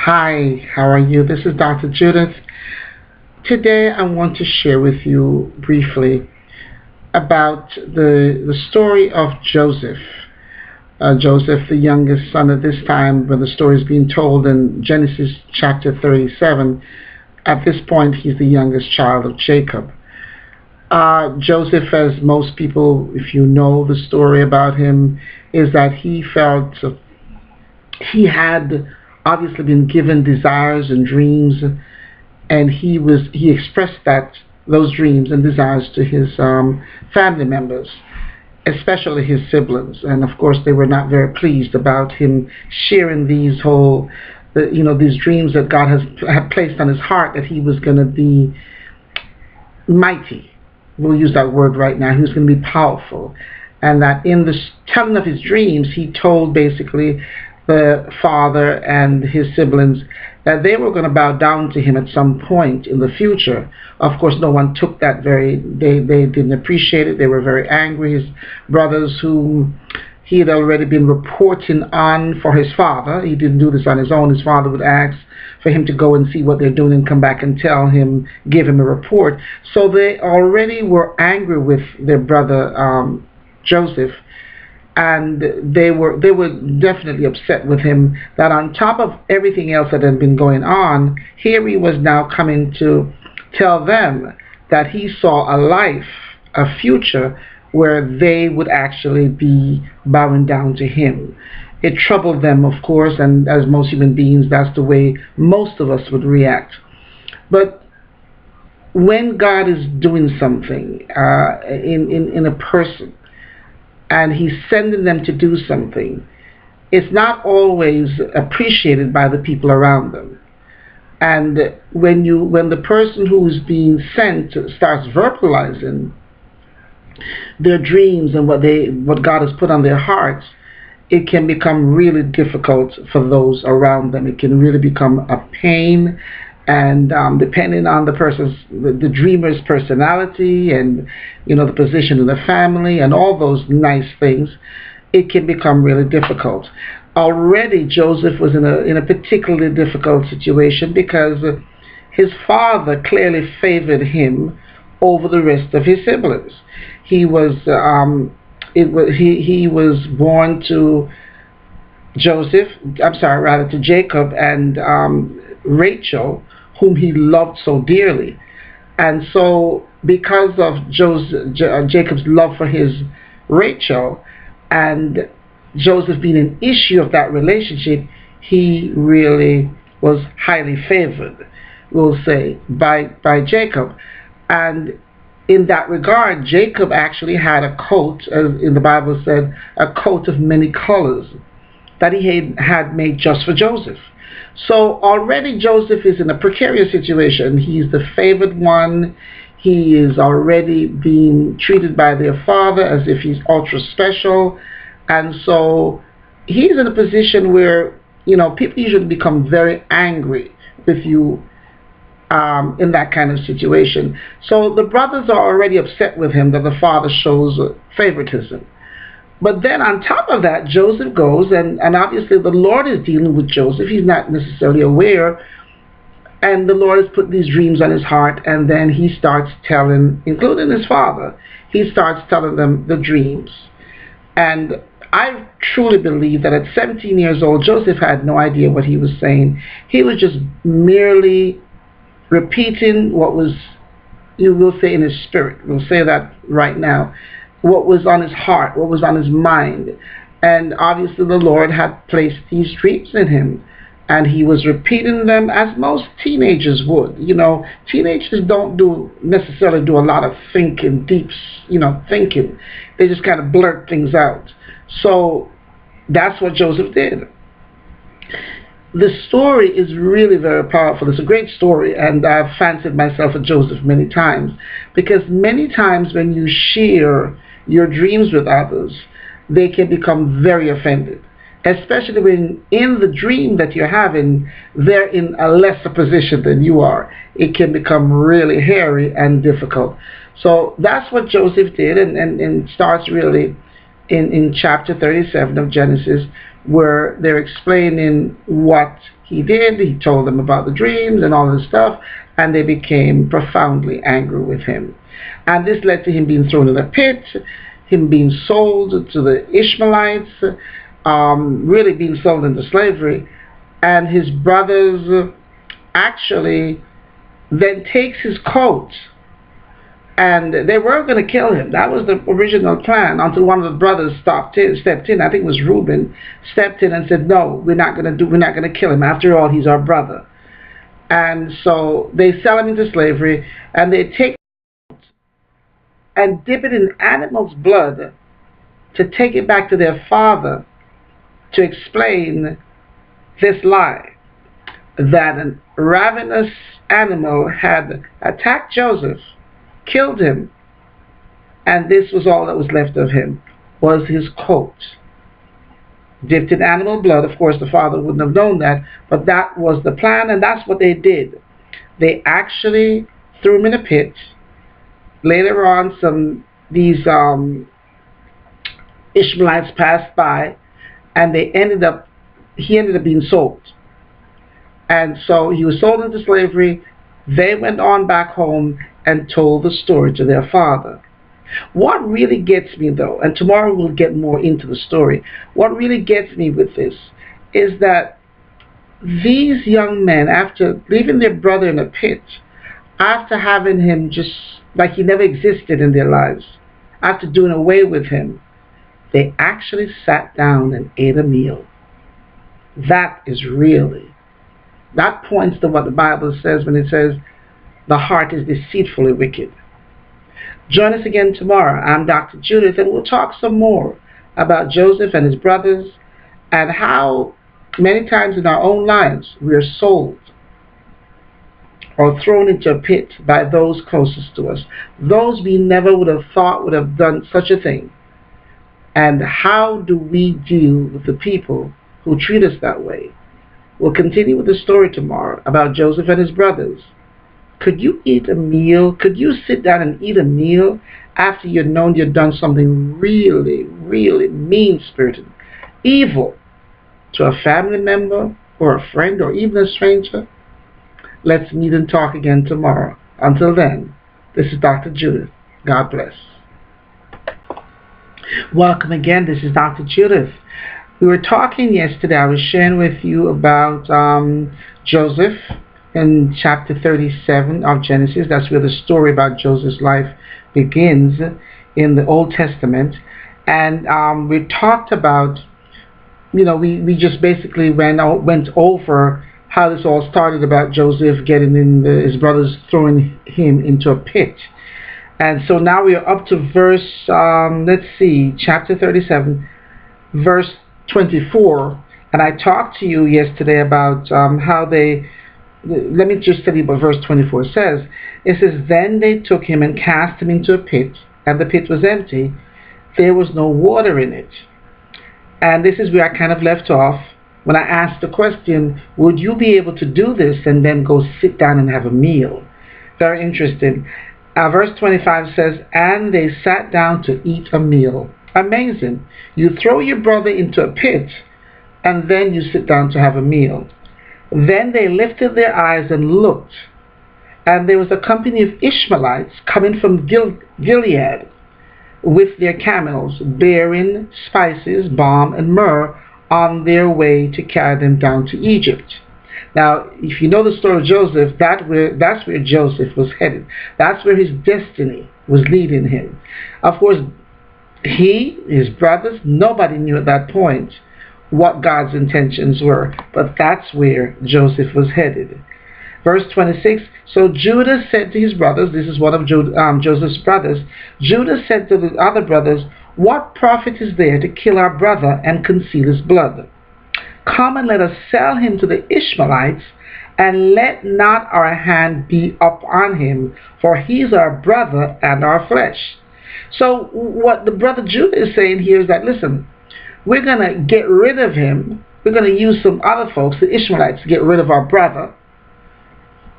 Hi, how are you? This is Dr. Judith. Today I want to share with you briefly about the story of Joseph. Joseph, the youngest son at this time, when the story is being told in Genesis chapter 37. At this point, he's the youngest child of Jacob. Joseph, as most people, if you know the story about him, is that he felt he had obviously been given desires and dreams, and he expressed those dreams and desires to his family members, especially his siblings, and of course they were not very pleased about him sharing these dreams that God had placed on his heart, that he was going to be mighty. We'll use that word right now. He was going to be powerful, and that in the telling of his dreams, he told basically the father and his siblings that they were going to bow down to him at some point in the future. Of course, no one took that they didn't appreciate it. They were very angry. His brothers, whom he had already been reporting on for his father, he didn't do this on his own. His father would ask for him to go and see what they're doing and come back and give him a report. So they already were angry with their brother Joseph, and they were definitely upset with him that on top of everything else that had been going on, here he was now coming to tell them that he saw a future where they would actually be bowing down to him. It troubled them, of course, and as most human beings, that's the way most of us would react. But when God is doing something in a person, and he's sending them to do something, it's not always appreciated by the people around them. And when the person who is being sent starts verbalizing their dreams and what God has put on their hearts, it can become really difficult for those around them. It can really become a pain, and depending on the dreamer's personality and the position in the family and all those nice things, it can become really difficult. Already Joseph was in a particularly difficult situation because his father clearly favored him over the rest of his siblings. He was born to Jacob and Rachel, whom he loved so dearly. And so because of Jacob's love for his Rachel, and Joseph being an issue of that relationship, he really was highly favored, we'll say, by Jacob. And in that regard, Jacob actually had a coat, as in the Bible said, a coat of many colors that he had made just for Joseph. So already Joseph is in a precarious situation. He's the favored one. He is already being treated by their father as if he's ultra special. And so he's in a position where, people usually become very angry with you in that kind of situation. So the brothers are already upset with him that the father shows favoritism. But then on top of that, Joseph goes, and obviously the Lord is dealing with Joseph. He's not necessarily aware. And the Lord has put these dreams on his heart, and then he starts telling, including his father, he starts telling them the dreams. And I truly believe that at 17 years old, Joseph had no idea what he was saying. He was just merely repeating what was, you will say, in his spirit. We'll say that right now. What was on his heart, what was on his mind. And obviously the Lord had placed these dreams in him, and he was repeating them as most teenagers would. Teenagers don't necessarily do a lot of thinking, thinking. They just kind of blurt things out. So that's what Joseph did. The story is really very powerful. It's a great story, and I've fancied myself a Joseph many times, because many times when you share your dreams with others, they can become very offended, especially when in the dream that you're having, they're in a lesser position than you are. It can become really hairy and difficult. So that's what Joseph did, and starts really in chapter 37 of Genesis, where they're explaining what he did. He told them about the dreams and all this stuff, and they became profoundly angry with him. And this led to him being thrown in a pit, him being sold to the Ishmaelites, really being sold into slavery. And his brothers actually then takes his coat, and they were going to kill him. That was the original plan, until one of the brothers stepped in. I think it was Reuben, stepped in and said, "No, we're not going to kill him. After all, he's our brother." And so they sell him into slavery, and they take and dip it in animal's blood to take it back to their father to explain this lie, that a ravenous animal had attacked Joseph, killed him, and this was all that was left of him, was his coat, dipped in animal blood. Of course, the father wouldn't have known that, but that was the plan, and that's what they did. They actually threw him in a pit. Later on, these Ishmaelites passed by, and he ended up being sold. And so he was sold into slavery. They went on back home and told the story to their father. What really gets me, though, and tomorrow we'll get more into the story, what really gets me with this is that these young men, after leaving their brother in a pit, after having him just like he never existed in their lives, after doing away with him, they actually sat down and ate a meal. That points to what the Bible says when it says the heart is deceitfully wicked. Join us again tomorrow. I'm Dr. Judith, and we'll talk some more about Joseph and his brothers, and how many times in our own lives we are sold or thrown into a pit by those closest to us, those we never would have thought would have done such a thing. And how do we deal with the people who treat us that way? We'll continue with the story tomorrow about Joseph and his brothers. Could you eat a meal? Could you sit down and eat a meal after you've known you've done something really, really mean-spirited, evil to a family member or a friend or even a stranger? Let's meet and talk again tomorrow. Until then, this is Dr. Judith. God bless. Welcome again. This is Dr. Judith. We were talking yesterday. I was sharing with you about Joseph in chapter 37 of Genesis. That's where the story about Joseph's life begins in the Old Testament. And we talked about, we just basically went over how this all started, about Joseph getting in his brothers throwing him into a pit. And so now we are up to verse, chapter 37, verse 24. And I talked to you yesterday about how let me just tell you what verse 24 says. It says, "Then they took him and cast him into a pit, and the pit was empty. There was no water in it." And this is where I kind of left off when I asked the question, would you be able to do this and then go sit down and have a meal? Very interesting. Verse 25 says, "And they sat down to eat a meal." Amazing. You throw your brother into a pit, and then you sit down to have a meal. Then they lifted their eyes and looked, and there was a company of Ishmaelites coming from Gilead with their camels, bearing spices, balm, and myrrh, on their way to carry them down to Egypt. Now, if you know the story of Joseph, that's where Joseph was headed. That's where his destiny was leading him. Of course, his brothers, nobody knew at that point what God's intentions were, but that's where Joseph was headed. Verse 26, "So Judah said to his brothers," this is one of Joseph's brothers, "Judah said to the other brothers, 'What profit is there to kill our brother and conceal his blood? Come and let us sell him to the Ishmaelites, and let not our hand be up on him, for he is our brother and our flesh.'" So what the brother Judah is saying here is that, listen, we're going to get rid of him. We're going to use some other folks, the Ishmaelites, to get rid of our brother.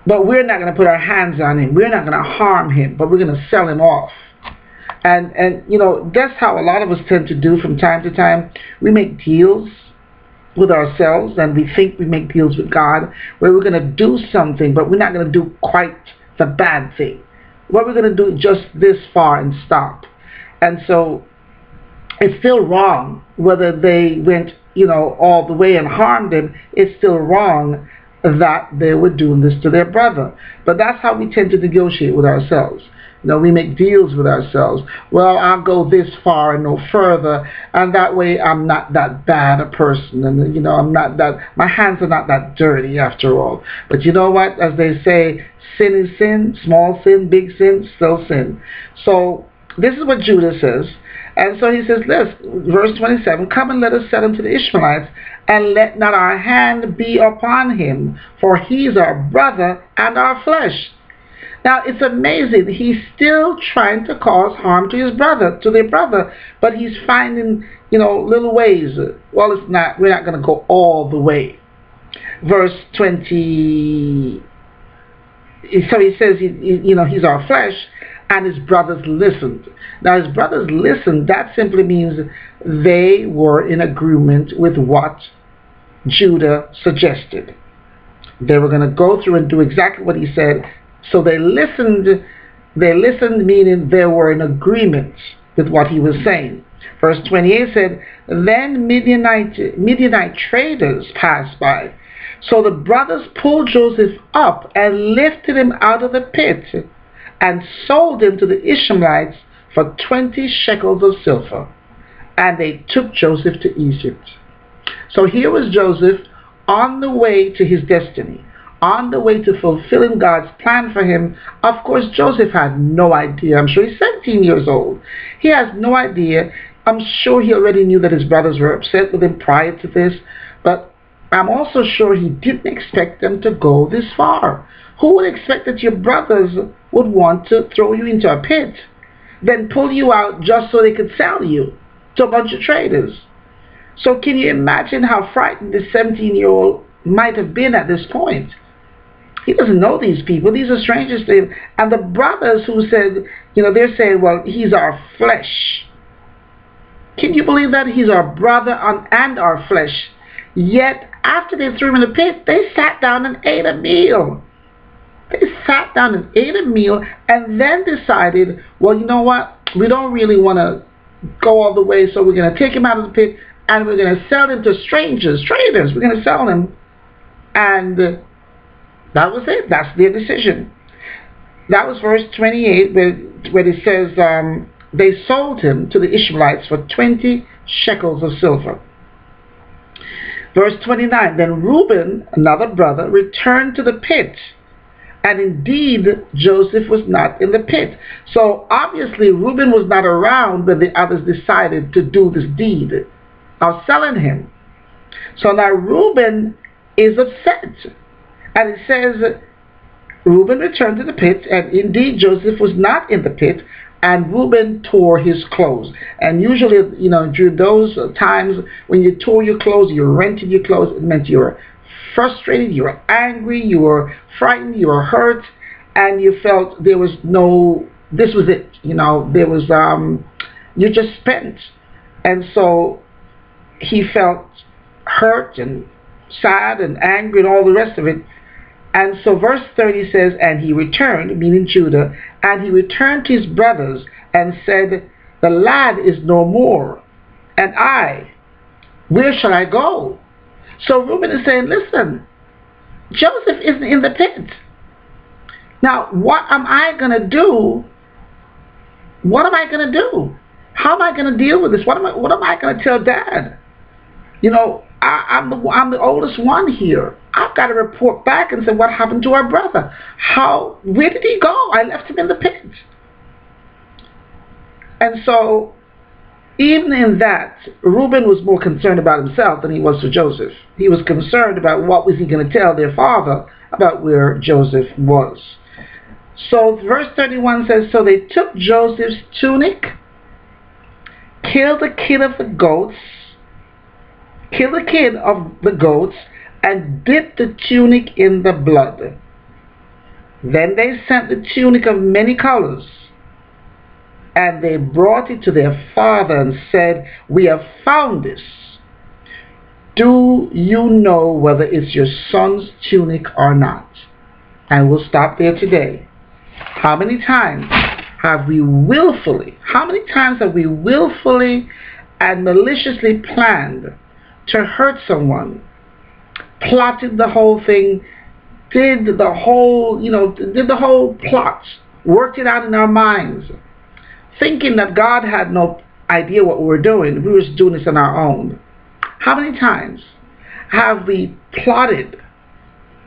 But we're not going to put our hands on him. We're not going to harm him, but we're going to sell him off. And that's how a lot of us tend to do from time to time. We make deals with ourselves, and we think we make deals with God where we're going to do something, but we're not going to do quite the bad thing. What we're going to do just this far and stop. And so it's still wrong whether they went, all the way and harmed him. It's still wrong that they were doing this to their brother. But that's how we tend to negotiate with ourselves. We make deals with ourselves. Well, I'll go this far and no further, and that way I'm not that bad a person, and I'm not that, my hands are not that dirty after all. But you know what? As they say, sin is sin, small sin, big sin, still sin. So this is what Judah says. And so he says this, verse 27, come and let us sell him to the Ishmaelites, and let not our hand be upon him, for he is our brother and our flesh. Now, it's amazing. He's still trying to cause harm to his brother, to their brother, but he's finding, little ways. Well, we're not going to go all the way. Verse 20, so he says, he's our flesh, and his brothers listened. Now, his brothers listened, that simply means they were in agreement with what Judah suggested. They were going to go through and do exactly what he said. So they listened, meaning they were in agreement with what he was saying. Verse 28 said, then Midianite traders passed by. So the brothers pulled Joseph up and lifted him out of the pit and sold him to the Ishmaelites for 20 shekels of silver. And they took Joseph to Egypt. So here was Joseph on the way to his destiny, on the way to fulfilling God's plan for him. Of course, Joseph had no idea. I'm sure he's 17 years old. He has no idea. I'm sure he already knew that his brothers were upset with him prior to this, but I'm also sure he didn't expect them to go this far. Who would expect that your brothers would want to throw you into a pit, then pull you out just so they could sell you to a bunch of traders? So can you imagine how frightened this 17-year-old might have been at this point? He doesn't know these people. These are strangers to him. And the brothers who said, they're saying, well, he's our flesh. Can you believe that? He's our brother and our flesh. Yet, after they threw him in the pit, they sat down and ate a meal. They sat down and ate a meal and then decided, well, you know what? We don't really want to go all the way, so we're going to take him out of the pit and we're going to sell him to strangers, traders. We're going to sell him. And that was it. That's their decision. That was verse 28 where it says, they sold him to the Ishmaelites for 20 shekels of silver. Verse 29, then Reuben, another brother, returned to the pit. And indeed, Joseph was not in the pit. So obviously, Reuben was not around when the others decided to do this deed of selling him. So now Reuben is upset. And it says, Reuben returned to the pit, and indeed Joseph was not in the pit, and Reuben tore his clothes. And usually, during those times when you tore your clothes, you rented your clothes, it meant you were frustrated, you were angry, you were frightened, you were hurt, and you felt there was this was it. There was, you just spent. And so he felt hurt and sad and angry and all the rest of it. And so verse 30 says, and he returned, meaning Judah, and he returned to his brothers and said, the lad is no more, and I, where shall I go? So Reuben is saying, listen, Joseph isn't in the pit. Now, what am I going to do? What am I going to do? How am I going to deal with this? What am I going to tell Dad? I'm the oldest one here. I've got to report back and say, what happened to our brother? Where did he go? I left him in the pit. And so, even in that, Reuben was more concerned about himself than he was for Joseph. He was concerned about what was he going to tell their father about where Joseph was. So verse 31 says, so they took Joseph's tunic, killed the kid of the goats, and dipped the tunic in the blood. Then they sent the tunic of many colors, and they brought it to their father and said, we have found this. Do you know whether it's your son's tunic or not? And we'll stop there today. How many times have we willfully and maliciously planned to hurt someone, plotted the whole thing, did the whole plot, worked it out in our minds, thinking that God had no idea what we were doing. We were just doing this on our own. How many times have we plotted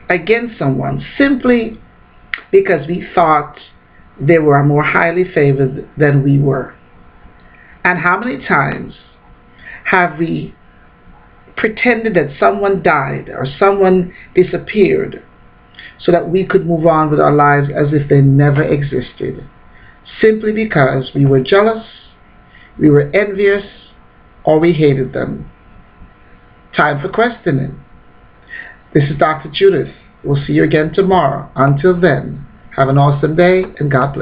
against someone simply because we thought they were more highly favored than we were? And how many times have we pretended that someone died or someone disappeared so that we could move on with our lives as if they never existed, simply because we were jealous, we were envious, or we hated them? Time for questioning. This is Dr. Judith. We'll see you again tomorrow. Until then, have an awesome day and God bless.